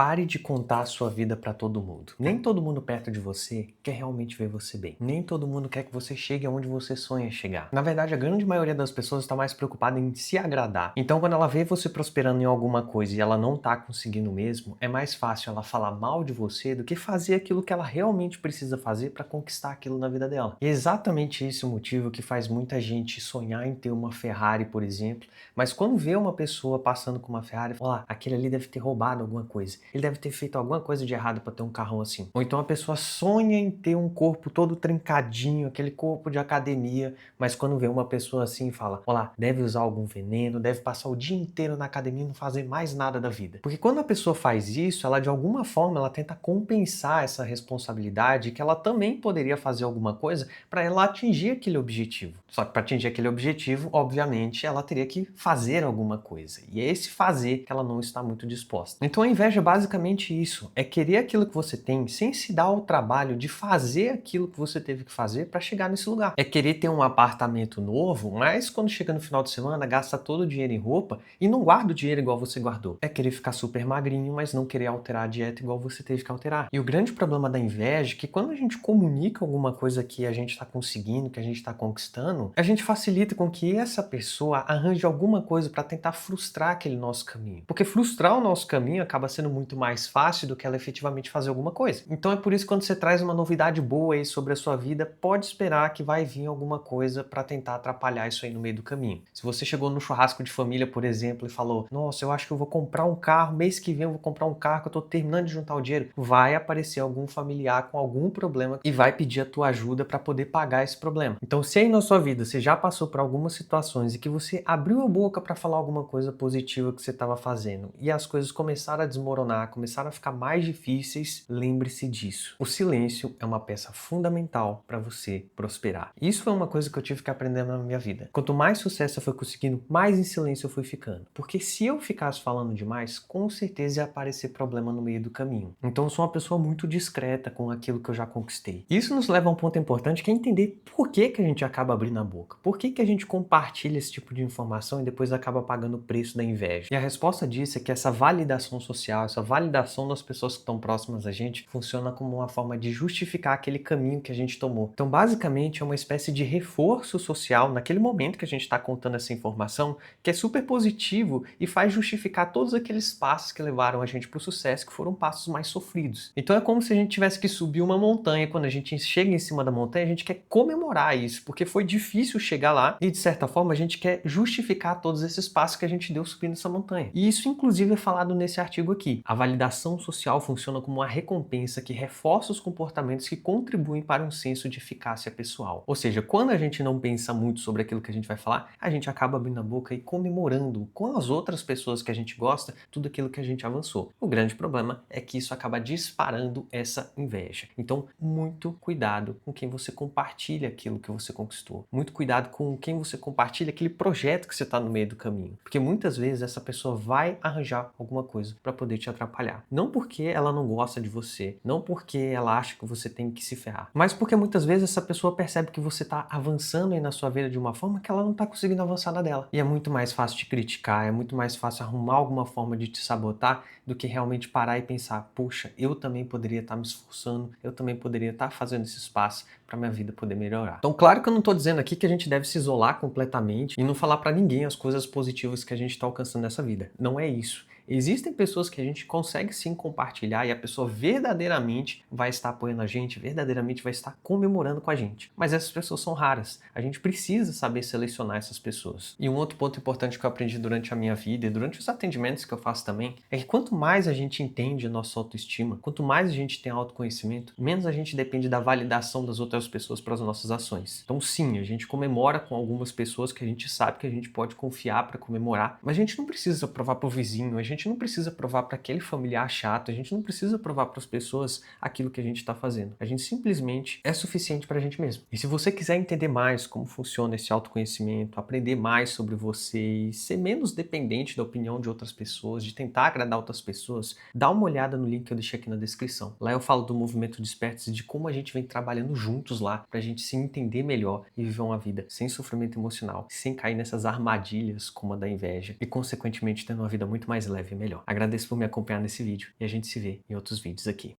Pare de contar a sua vida para todo mundo. Nem todo mundo perto de você quer realmente ver você bem. Nem todo mundo quer que você chegue aonde você sonha chegar. Na verdade, a grande maioria das pessoas está mais preocupada em se agradar. Então, quando ela vê você prosperando em alguma coisa e ela não está conseguindo mesmo, é mais fácil ela falar mal de você do que fazer aquilo que ela realmente precisa fazer para conquistar aquilo na vida dela. E é exatamente esse o motivo que faz muita gente sonhar em ter uma Ferrari, por exemplo, mas quando vê uma pessoa passando com uma Ferrari, fala, "Olha, aquele ali deve ter roubado alguma coisa. Ele deve ter feito alguma coisa de errado para ter um carrão assim." Ou então a pessoa sonha em ter um corpo todo trincadinho, aquele corpo de academia, mas quando vê uma pessoa assim fala, olha, deve usar algum veneno, deve passar o dia inteiro na academia e não fazer mais nada da vida. Porque quando a pessoa faz isso, ela de alguma forma ela tenta compensar essa responsabilidade que ela também poderia fazer alguma coisa para ela atingir aquele objetivo. Só que para atingir aquele objetivo, obviamente, ela teria que fazer alguma coisa. E é esse fazer que ela não está muito disposta. Então a inveja é basicamente isso, é querer aquilo que você tem sem se dar o trabalho de fazer aquilo que você teve que fazer para chegar nesse lugar. É querer ter um apartamento novo, mas quando chega no final de semana gasta todo o dinheiro em roupa e não guarda o dinheiro igual você guardou. É querer ficar super magrinho, mas não querer alterar a dieta igual você teve que alterar. E o grande problema da inveja é que quando a gente comunica alguma coisa que a gente está conseguindo, que a gente está conquistando, a gente facilita com que essa pessoa arranje alguma coisa para tentar frustrar aquele nosso caminho. Porque frustrar o nosso caminho acaba sendo muito mais fácil do que ela efetivamente fazer alguma coisa. Então é por isso que quando você traz uma novidade boa aí sobre a sua vida, pode esperar que vai vir alguma coisa para tentar atrapalhar isso aí no meio do caminho. Se você chegou no churrasco de família, por exemplo, e falou, nossa, eu acho que eu vou comprar um carro, mês que vem eu vou comprar um carro que eu tô terminando de juntar o dinheiro, vai aparecer algum familiar com algum problema e vai pedir a tua ajuda para poder pagar esse problema. Então se aí na sua vida você já passou por algumas situações e que você abriu a boca para falar alguma coisa positiva que você estava fazendo e as coisas começaram a desmoronar, começaram a ficar mais difíceis, lembre-se disso. O silêncio é uma peça fundamental para você prosperar. Isso foi uma coisa que eu tive que aprender na minha vida. Quanto mais sucesso eu fui conseguindo, mais em silêncio eu fui ficando. Porque se eu ficasse falando demais, com certeza ia aparecer problema no meio do caminho. Então eu sou uma pessoa muito discreta com aquilo que eu já conquistei. Isso nos leva a um ponto importante que é entender por que a gente acaba abrindo a boca. Por que a gente compartilha esse tipo de informação e depois acaba pagando o preço da inveja? E a resposta disso é que essa validação social, essa validação das pessoas que estão próximas a gente, funciona como uma forma de justificar aquele caminho que a gente tomou. Então, basicamente, é uma espécie de reforço social naquele momento que a gente está contando essa informação, que é super positivo e faz justificar todos aqueles passos que levaram a gente para o sucesso, que foram passos mais sofridos. Então, é como se a gente tivesse que subir uma montanha. Quando a gente chega em cima da montanha, a gente quer comemorar isso, porque foi difícil chegar lá e, de certa forma, a gente quer justificar todos esses passos que a gente deu subindo essa montanha. E isso, inclusive, é falado nesse artigo aqui. A validação social funciona como uma recompensa que reforça os comportamentos que contribuem para um senso de eficácia pessoal. Ou seja, quando a gente não pensa muito sobre aquilo que a gente vai falar, a gente acaba abrindo a boca e comemorando com as outras pessoas que a gente gosta tudo aquilo que a gente avançou. O grande problema é que isso acaba disparando essa inveja. Então, muito cuidado com quem você compartilha aquilo que você conquistou. Muito cuidado com quem você compartilha aquele projeto que você está no meio do caminho. Porque muitas vezes essa pessoa vai arranjar alguma coisa para poder te atrapalhar. Não porque ela não gosta de você, não porque ela acha que você tem que se ferrar, mas porque muitas vezes essa pessoa percebe que você está avançando aí na sua vida de uma forma que ela não está conseguindo avançar na dela. E é muito mais fácil te criticar, é muito mais fácil arrumar alguma forma de te sabotar do que realmente parar e pensar, puxa, eu também poderia estar me esforçando, eu também poderia estar fazendo esses passos para minha vida poder melhorar. Então, claro que eu não estou dizendo aqui que a gente deve se isolar completamente e não falar para ninguém as coisas positivas que a gente está alcançando nessa vida. Não é isso. Existem pessoas que a gente consegue sim compartilhar e a pessoa verdadeiramente vai estar apoiando a gente, verdadeiramente vai estar comemorando com a gente. Mas essas pessoas são raras. A gente precisa saber selecionar essas pessoas. E um outro ponto importante que eu aprendi durante a minha vida e durante os atendimentos que eu faço também é que quanto mais a gente entende a nossa autoestima, quanto mais a gente tem autoconhecimento, menos a gente depende da validação das outras pessoas para as nossas ações. Então sim, a gente comemora com algumas pessoas que a gente sabe que a gente pode confiar para comemorar, mas a gente não precisa provar pro vizinho, a gente não precisa provar para aquele familiar chato, a gente não precisa provar para as pessoas aquilo que a gente está fazendo. A gente simplesmente é suficiente para a gente mesmo. E se você quiser entender mais como funciona esse autoconhecimento, aprender mais sobre você e ser menos dependente da opinião de outras pessoas, de tentar agradar outras pessoas, dá uma olhada no link que eu deixei aqui na descrição. Lá eu falo do movimento Despertes e de como a gente vem trabalhando juntos lá para a gente se entender melhor e viver uma vida sem sofrimento emocional, sem cair nessas armadilhas como a da inveja e, consequentemente, tendo uma vida muito mais leve leve melhor. Agradeço por me acompanhar nesse vídeo e a gente se vê em outros vídeos aqui.